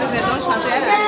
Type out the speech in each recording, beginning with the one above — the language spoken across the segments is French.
devait donc chanter là.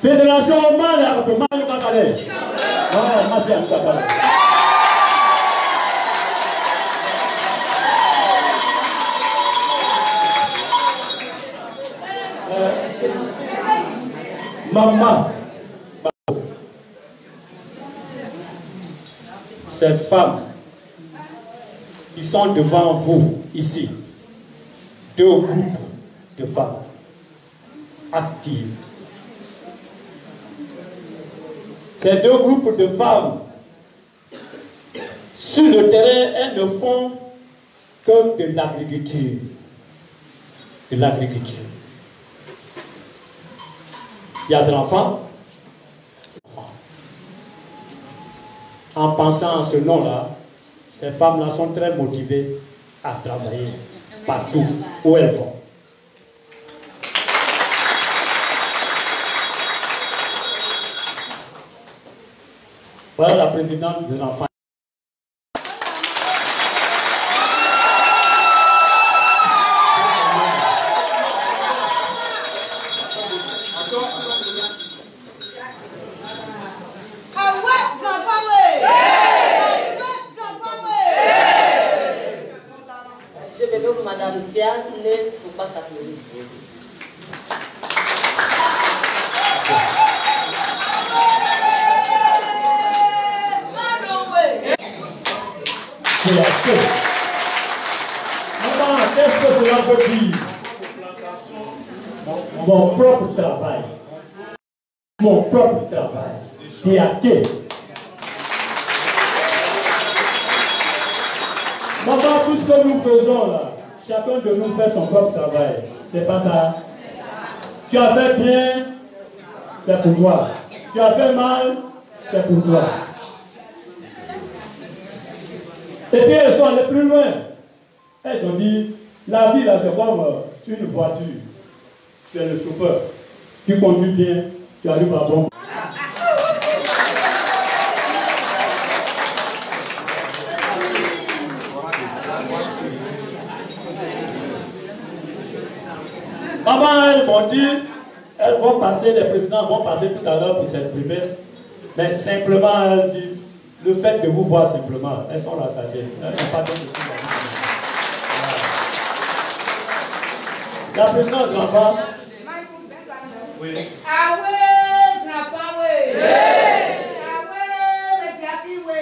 Fédération Mali avec Mario Kakale. Merci à Kakale. Maman, ces femmes qui sont devant vous ici, deux groupes de femmes actives. Ces deux groupes de femmes, sur le terrain, elles ne font que de l'agriculture. De l'agriculture. Il y a des enfants. En pensant à ce nom-là, ces femmes-là sont très motivées à travailler partout où elles vont. Voilà la présidente des enfants. Je vais donc Madame Diane, pour pas catholique. Qu'est-ce que cela veut dire? Mon propre travail. Mon propre travail. Théâtre. Maman, tout ce que nous faisons là, chacun de nous fait son propre travail. C'est pas ça. Tu as fait bien, c'est pour toi. Tu as fait mal, c'est pour toi. Et puis elles sont allées plus loin. Elles ont dit, la vie là c'est comme une voiture. Tu es le chauffeur. Tu conduis bien, tu arrives à bon. Maman, elles m'ont dit, elles vont passer, les présidents vont passer tout à l'heure pour s'exprimer. Mais simplement, elles disent, le fait de vous voir simplement, elles sont la sagesse. Elles n'ont pas de la présidente de l'enfant. Oui. Ah ouais, papa, oui. Ah ouais, le théâtre, oui.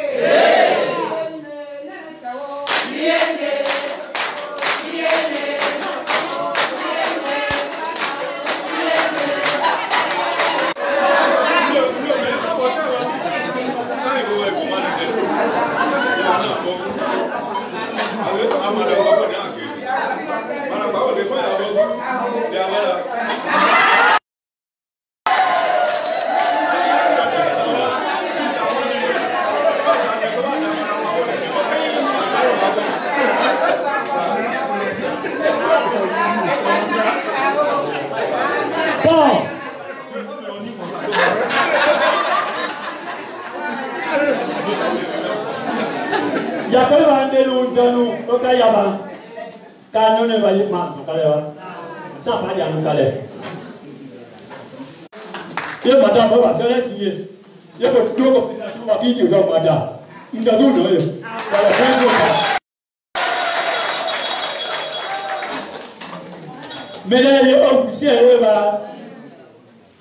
Mais là, il y a un officier là.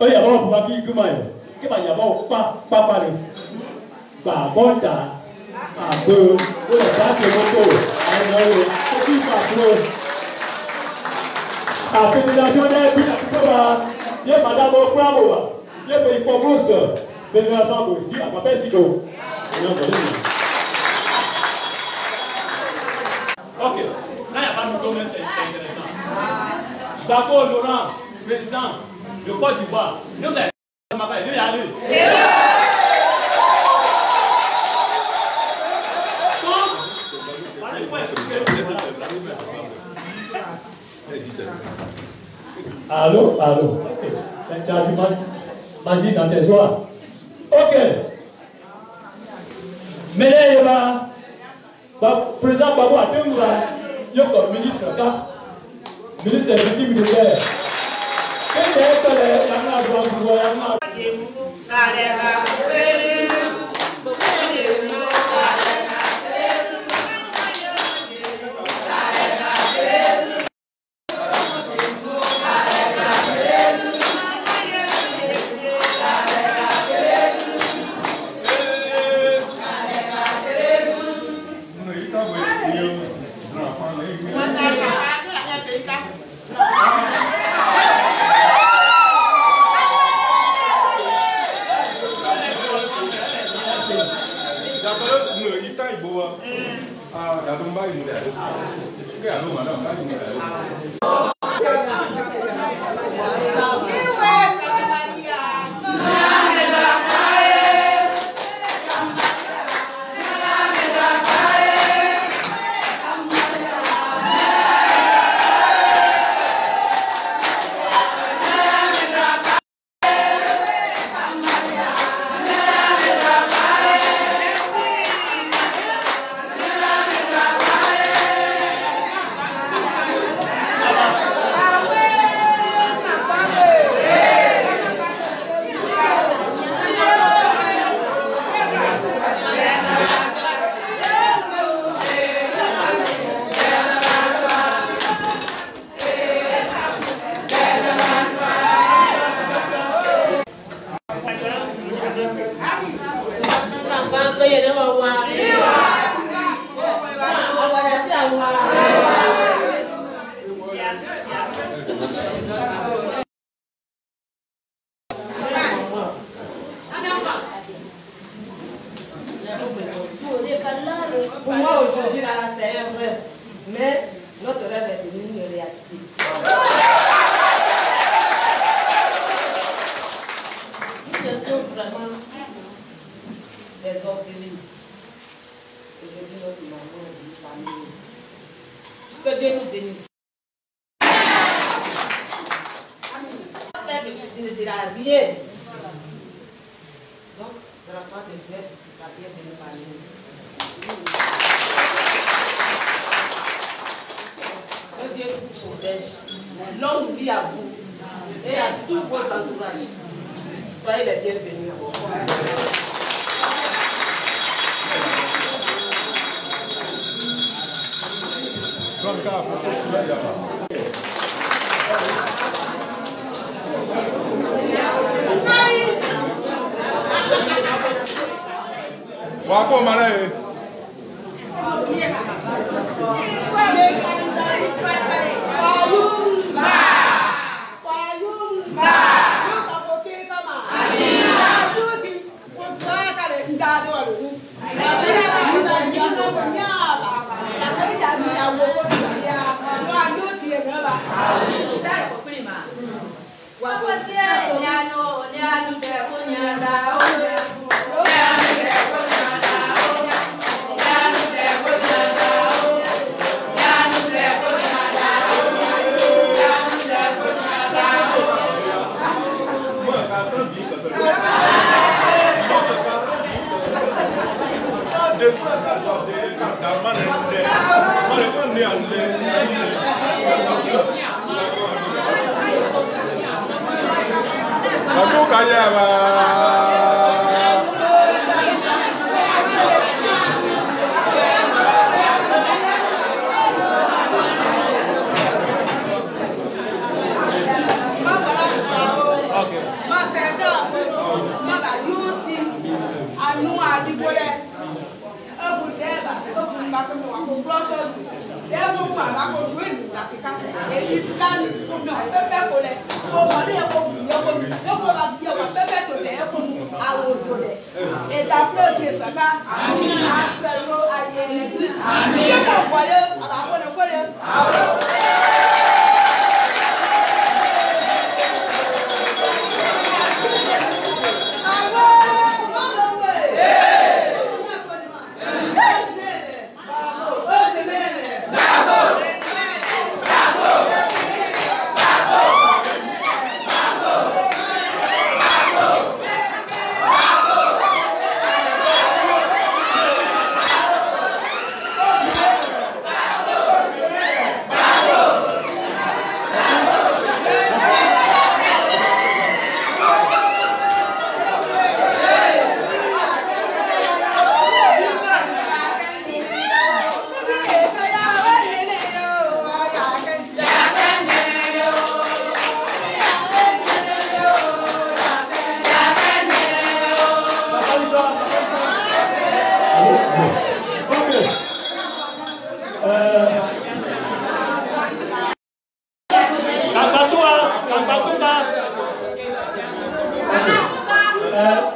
Il y a un qui par contre, à peu, pour les dates de moto, la fédération des Binapicoba, il y a Madame Oframoa, il y a Pays Pomos, fédération aussi, à Papa Sido. Ok, là il n'y a pas de problème, c'est intéressant. D'accord, Laurent, président de Côte d'Ivoire, nous allons y aller. Allô, allô. Ok. Tu as du magie dans tes oies. Ok. Mais là, il y a le président Babou a tenu il y a comme ministre des victimes militaires. Qu'est-ce que les gens Pour moi aujourd'hui là, c'est un rêve. Mais notre rêve est devenu une réalité. Nous étions vraiment des orphelins. Aujourd'hui, notre maman est venue parmi nous. Que Dieu nous bénisse. Faire que tu ne seras rien. Donc, de la part des frères, tu as bien venu parmi nous. Que Dieu vous protège. Longue vie à vous et à tous vos entourages. Soyez les bienvenus. Wako marae. Aku kaya ba. Mas é da, mas a Yusi, a Nua de Goiás.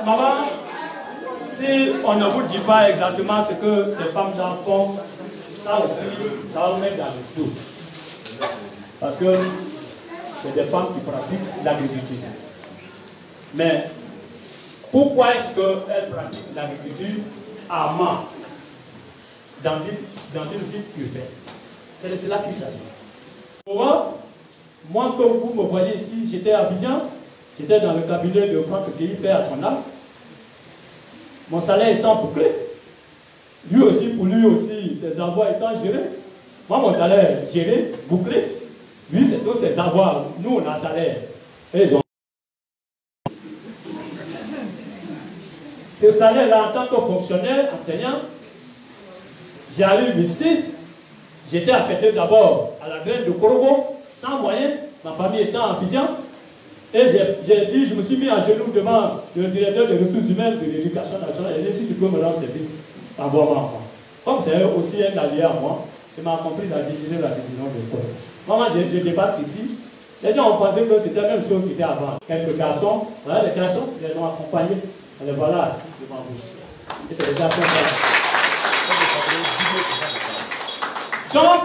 Maman, si on ne vous dit pas exactement ce que ces femmes-là font, ça aussi, ça va vous mettre dans le tout. Parce que c'est des femmes qui pratiquent l'agriculture. Mais pourquoi est-ce qu'elles pratiquent l'agriculture à Mans, dans une ville urbaine? C'est de cela qu'il s'agit. Moi, comme vous me voyez ici, j'étais à Abidjan, j'étais dans le cabinet de Franck Guéhi, paix à son âme. Mon salaire étant bouclé, lui aussi, ses avoirs étant gérés. Moi, mon salaire géré, bouclé, lui, c'est sur ses avoirs. Nous, on a un salaire. Ce salaire-là, en tant que fonctionnaire, enseignant, j'arrive ici, j'étais affecté d'abord à la graine de Korobo, sans moyens, ma famille étant à Abidjan. Et je me suis mis à genoux devant le directeur des ressources humaines de l'éducation nationale. Et dit, si tu peux me rendre service, envoie-moi. Comme c'est aussi un allié à moi, je m'ai compris la décision de l'école. Maman, je débarque ici. Les gens ont pensé que c'était la même chose qui était avant. Quelques garçons, voilà les garçons, ils les ont accompagnés. Et les voilà assis devant vous ici. Et c'est des garçons. Donc,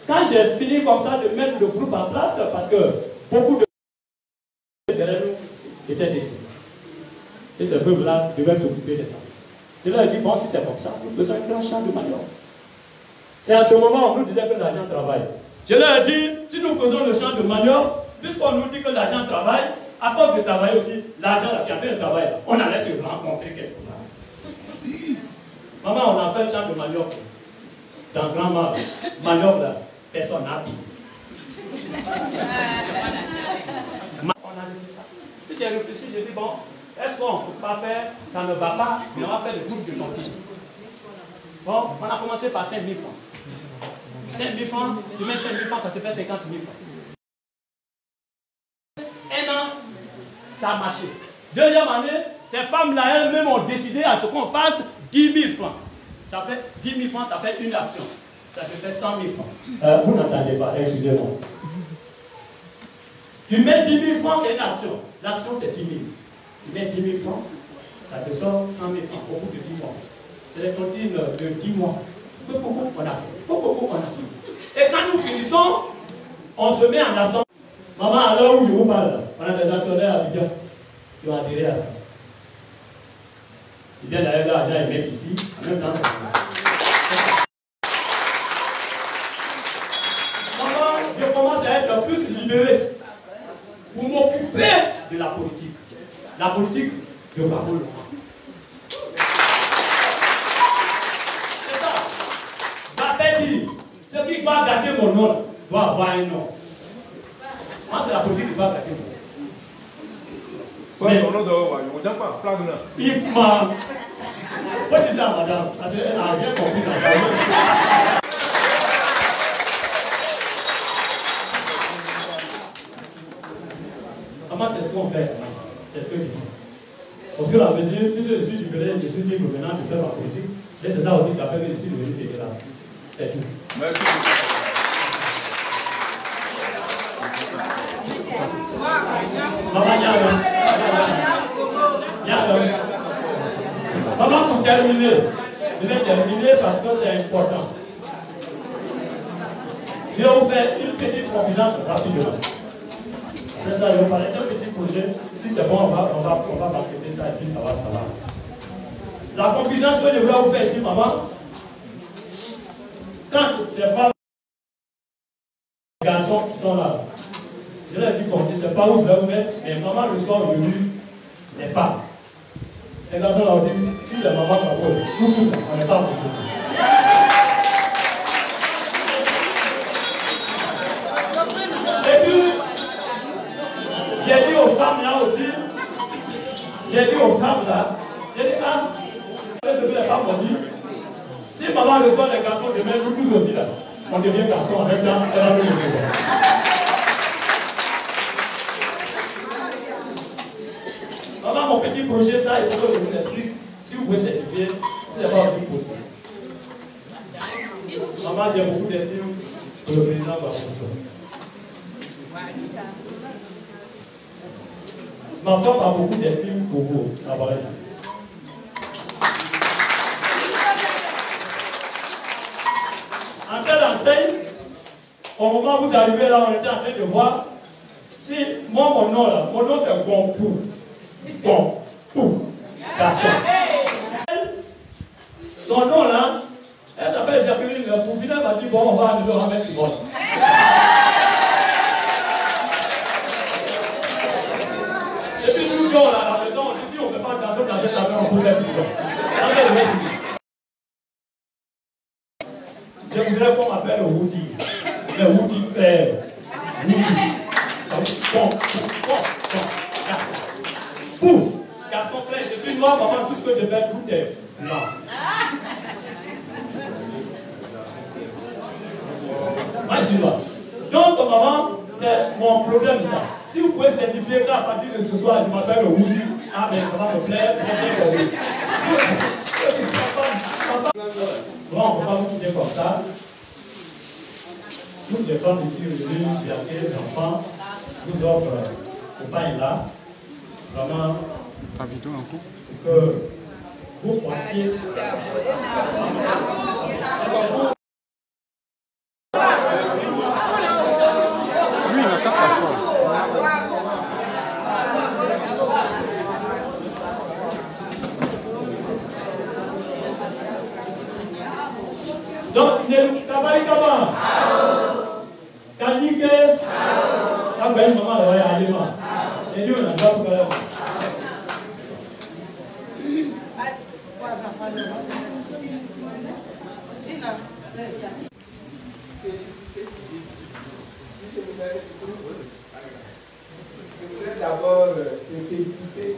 quand j'ai fini comme ça de mettre le groupe en place, parce que beaucoup de derrière nous étaient décédés. Et ces peuples-là devaient s'occuper de ça. Je leur ai dit, bon, si c'est comme ça, nous faisons un grand champ de manioc. C'est à ce moment où on nous disait que l'argent travaille. Je leur ai dit, si nous faisons le champ de manioc, puisqu'on nous dit que l'argent travaille, à force de travailler aussi, l'argent qui a fait le travail, on allait se rencontrer quelque part. Maman, on a fait un champ de manioc dans Grand Manioc là. Personne n'a pris. On a laissé ça. Puis j'ai réfléchi, j'ai dit, bon, est-ce qu'on ne peut pas faire, ça ne va pas, mais on va faire le groupe de tontine. Bon, on a commencé par 5 000 francs. 5 000 francs, tu mets 5 000 francs, ça te fait 50 000 francs. Un an, ça a marché. Deuxième année, ces femmes-là elles-mêmes ont décidé à ce qu'on fasse 10 000 francs. Ça fait 10 000 francs, ça fait une action. Ça te fait 100 000 francs. Vous n'entendez pas, excusez-moi. Tu mets 10 000 francs, c'est une action. L'action, c'est 10 000. Tu mets 10 000 francs, ça te sort 100 000 francs au bout de 10 mois. C'est les tontines de 10 mois. Beaucoup, on a fait. Beaucoup, on a fait. Et quand nous finissons, on se met en assemblée. Maman, à l'heure où je vous parle, on a des actionnaires à Abidjan qui ont adhéré à ça. Ils viennent d'ailleurs l'argent et mettre ici, en même temps, ça. Je commence à être plus libéré pour m'occuper de la politique. La politique de Babou. C'est ça. Ma dit, ce qui doit gâter mon nom doit avoir un nom. Moi, c'est la politique qui doit gâter mon nom. Mais, il m'a... Faut dire ça, madame, parce qu'elle n'a rien compris dans sa vie. Comment c'est ce qu'on fait? C'est ce que je dis. Au fur et à mesure, puisque je suis libéré, je suis libre maintenant de faire ma politique. Et c'est ça aussi qui a fait que je suis devenu là. C'est tout. Merci. Maman, pour terminer, je vais terminer parce que c'est important. Je vais vous faire une petite confidence rapidement. Après ça, je vais parler d'un petit projet. Si c'est bon, on va marketer ça et puis ça va. La confidence que je voulais vous faire ici, maman, quand ces femmes, les garçons qui sont là, je leur dis qu'on ne sait pas où je vais vous mettre, mais maman le soir aujourd'hui, les femmes. Les garçons leur disent, si c'est maman, nous tous, on n'est pas pour ça. Et puis, j'ai dit aux femmes là aussi, j'ai dit, ce que les femmes m'ont dit, si maman reçoit les garçons demain, nous tous aussi là, on devient garçon en même temps, elle va nous recevoir. Maman, mon petit projet, ça, il faut que je vous explique. Si vous pouvez certifier, ce n'est pas aussi possible. Maman, j'ai beaucoup d'estime pour le président Bafousou. Ma femme a beaucoup d'estime pour vous, à Valais. En quelle enseigne, au moment où vous arrivez là, on était en train de voir si moi, mon nom c'est Gompou. Gompou. Garçon. Son nom là, elle s'appelle Jacqueline. Pour finir, elle m'a dit bon, on va aller remettre Simone. Et puis nous, là, à la maison, on dit si on ne fait pas attention dans cette affaire, on peut faire prison. Je voudrais qu'on m'appelle Woody. Mais Woody père. Woody. Bon. Garçon plein, je suis noir, maman, tout ce que je fais, tout est blanc. Moi, je suis noir. Donc, maman, c'est mon problème, ça. Si vous pouvez certifier qu'à partir de ce soir, je m'appelle Woody, ah, mais ça va me plaire, ça va bien compris. Bon, on ne peut pas vous quitter comme ça. Toutes les femmes ici, il y a 15 enfants, vous offrent ce pain-là. Vraiment, que vous portiez. Lui, il n'a qu'à s'asseoir. Donc, ne travaillez comment? Kanike, la belle maman là-bas, il y a et nous, on a pas pour faire. Je voudrais d'abord féliciter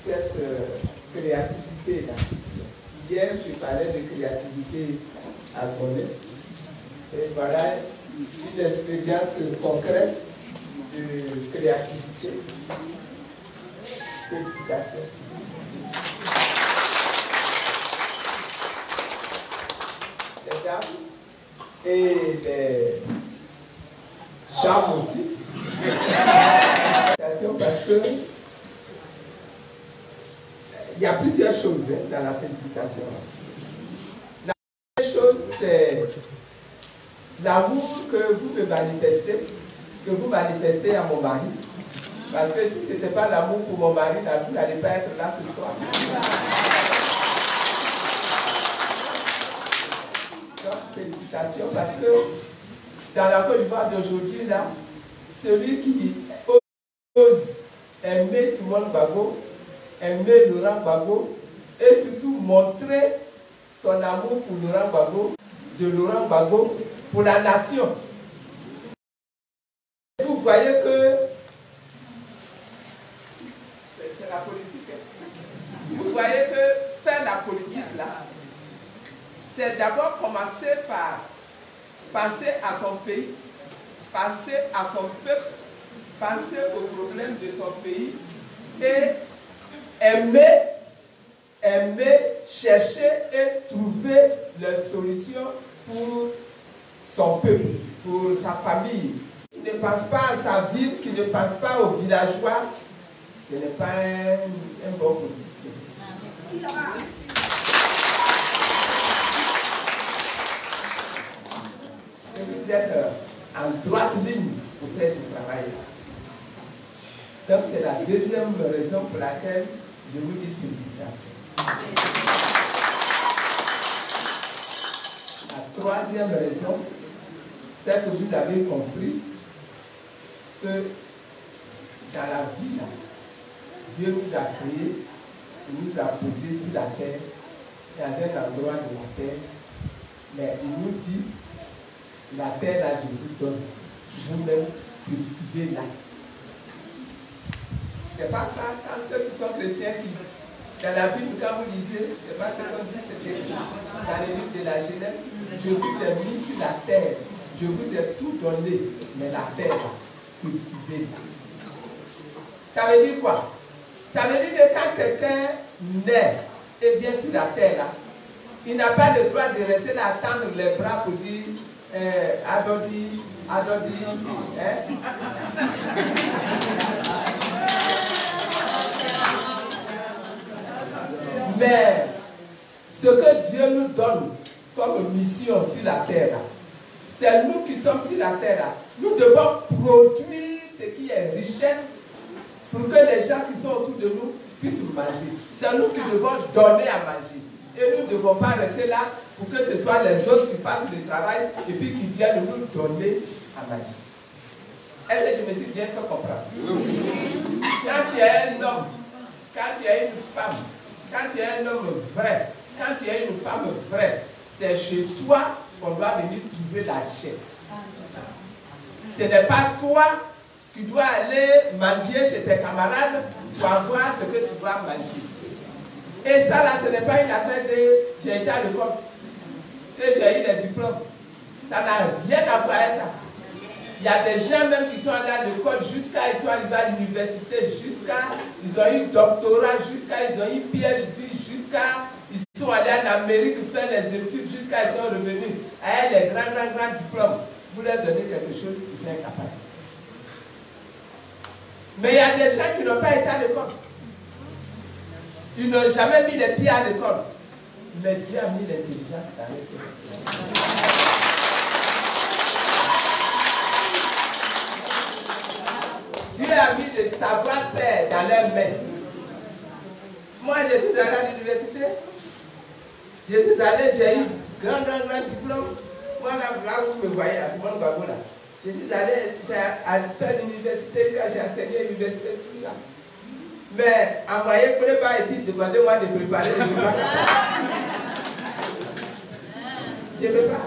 cette créativité-là. Hier, je parlais de créativité à Golais. Et voilà une expérience concrète de créativité. Félicitations. Les dames et les dames aussi. Félicitations parce que il y a plusieurs choses dans la félicitation. La première chose, c'est l'amour que vous manifestez à mon mari. Parce que si ce n'était pas l'amour pour mon mari, vous n'allez pas être là ce soir. Donc, félicitations, parce que dans la Côte d'Ivoire d'aujourd'hui, là, celui qui ose aimer Simone Gbagbo, aimer Laurent Gbagbo, et surtout montrer son amour pour Laurent Gbagbo, de Laurent Gbagbo, pour la nation. Vous voyez que c'est la politique. Vous voyez que faire la politique là, c'est d'abord commencer par penser à son pays, penser à son peuple, penser aux problèmes de son pays et aimer aimer chercher et trouver les solutions pour son peuple, pour sa famille. Qui ne pense pas à sa ville, qui ne pense pas aux villageois, ce n'est pas un bon politicien. Et vous êtes en droite ligne pour faire ce travail-là. Donc c'est la deuxième raison pour laquelle je vous dis félicitations. La troisième raison, c'est que vous avez compris que dans la vie, Dieu nous a créés, il nous a posés sur la terre, dans un endroit de la terre, mais il nous dit, la terre là je vous donne, vous-même cultivez-la. C'est pas ça, quand ceux qui sont chrétiens, dans la Bible, quand vous lisez, c'est pas ça comme si c'était dans les livres de la Genèse, je vous ai mis sur la terre, je vous ai tout donné, mais la terre, cultivez-la. Ça veut dire quoi? Ça veut dire que quand quelqu'un naît et vient sur la terre, là, il n'a pas le droit de rester là, tendre les bras pour dire Adodi, Adodi, hein? Mais ce que Dieu nous donne comme mission sur la terre, c'est nous qui sommes sur la terre. Nous devons produire ce qui est richesse pour que les gens qui sont autour de nous puissent manger. C'est nous qui devons donner à manger. Et nous ne devons pas rester là pour que ce soit les autres qui fassent le travail et puis qui viennent nous donner à manger. Est-ce que je me suis bien fait comprendre? Quand il y a un homme, quand il y a une femme, quand il y a un homme vrai, quand il y a une femme vraie, c'est chez toi qu'on doit venir trouver la richesse. Ce n'est pas toi qui dois aller mendier chez tes camarades pour avoir ce que tu dois manger. Et ça là, ce n'est pas une affaire de j'ai été à l'école, que j'ai eu les diplômes. Ça n'a rien à voir avec ça. Il y a des gens même qui sont allés à l'école jusqu'à, ils sont arrivés à l'université, jusqu'à, ils ont eu doctorat, jusqu'à, ils ont eu PhD, jusqu'à, ils sont allés en Amérique faire les études, jusqu'à, ils sont revenus avec les grands diplômes. Vous leur donnez quelque chose, ils sont incapables. Mais il y a des gens qui n'ont pas été à l'école. Ils n'ont jamais mis les pieds à l'école. Mais Dieu a mis l'intelligence dans les pieds. Dieu a mis le savoir-faire dans leurs mains. Moi, je suis allé à l'université. Je suis allé, j'ai eu grand diplôme. Moi, là où vous me voyez, à Simone Babola. Je suis allé faire l'université, quand j'ai enseigné à l'université, tout ça. Mais envoyer pour les pas et puis demandez-moi de préparer les jours. Je ne veux pas.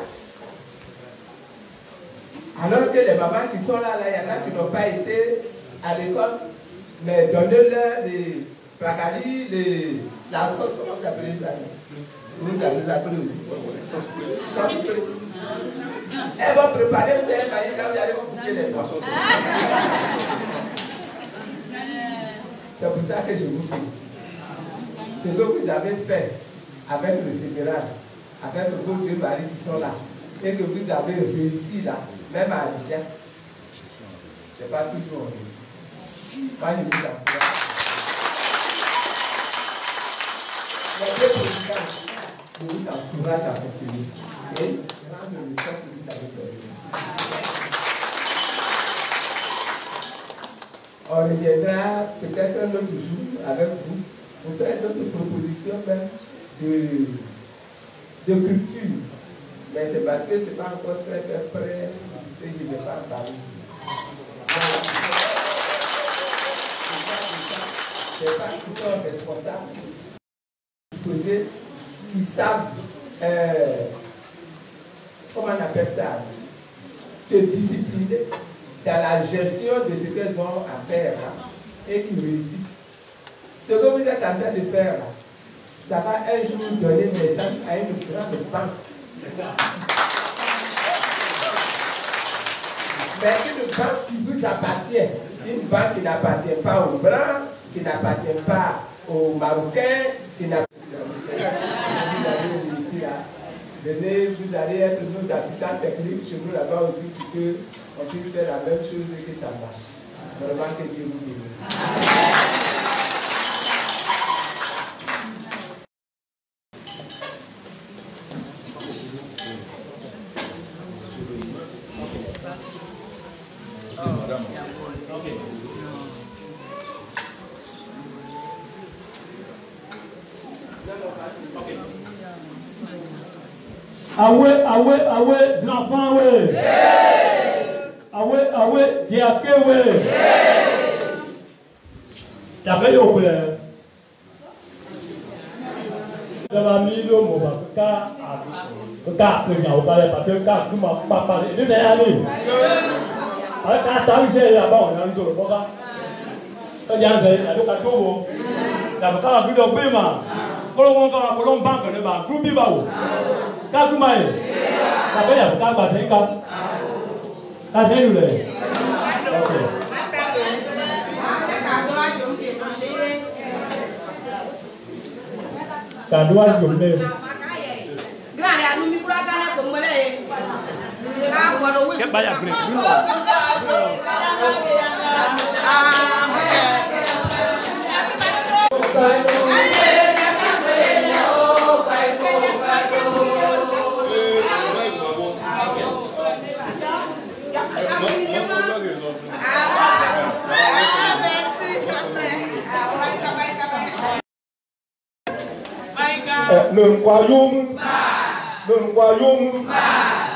Alors que les mamans qui sont là, il y en a qui n'ont pas été à l'école, mais donnez-leur les placaris, la sauce, comment vous appelez ça? Vous l'appelez aussi. Elles vont préparer, vous allez manger, là vous allez vous bouquer les poissons. C'est pour ça que je vous félicite. Ce que vous avez fait avec le fédéral, avec vos deux maris qui sont là, et que vous avez réussi là, même à Abidjan, ce n'est pas toujours réussi. Moi, je vous encourage. Les deux présidents, je vous encourage à continuer. Et rendre le sort que vous avez donné. On reviendra peut-être un autre jour avec vous pour faire d'autres propositions même de culture. Mais c'est parce que ce n'est pas encore très près que je ne vais pas en parler. C'est parce qu'ils sont responsables, disposés, ils savent, comment on appelle ça, se discipliner dans la gestion de ce qu'elles ont à faire là, et qui réussissent. Ce que vous êtes en train de faire là, ça va un jour donner naissance à une grande banque. C'est ça. Mais une banque qui vous appartient, une banque qui n'appartient pas aux Blancs, qui n'appartient pas aux Marocains qui n'ont pas ici là. Venez, vous allez être nos assistants techniques chez nous là-bas aussi pour qu'on puisse faire la même chose et que ça marche. Vraiment que Dieu vous bénisse. Awe, enfants, ouais. Awe, diake, ouais. T'as au couleur. Ça va mis le mot, car, président, au palais, parce que car, tout m'a pas parlé. Je vais aller. Alors, quand t'as vu, c'est là-bas, on a un jour, pourquoi? Quand il y a un zèle, il y a deux cartons. Il y a un carton de Bima. Kalau orang bank ni bang, grup ni bau. Kau kumai, tapi ya kau bahasa kau, kau saya dulu. Okay. Kadua jumlah. Grande, anu mikro akan aku mulai. Kita banyak grade. Lường qua yum,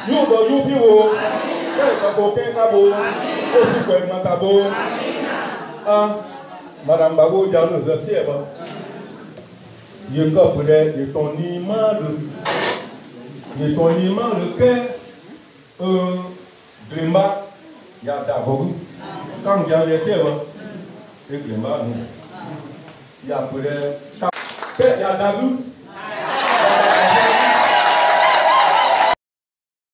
yum do yu piwo, cái cabo cái cabo, ô si quen mà cabo, madame Bago giờ nous a fait ba, il có pour être de ton image, le cœur, grimba, ya d'abord, quand j'ai laissé ba, le grimba nous, ya pour être, ya d'abord.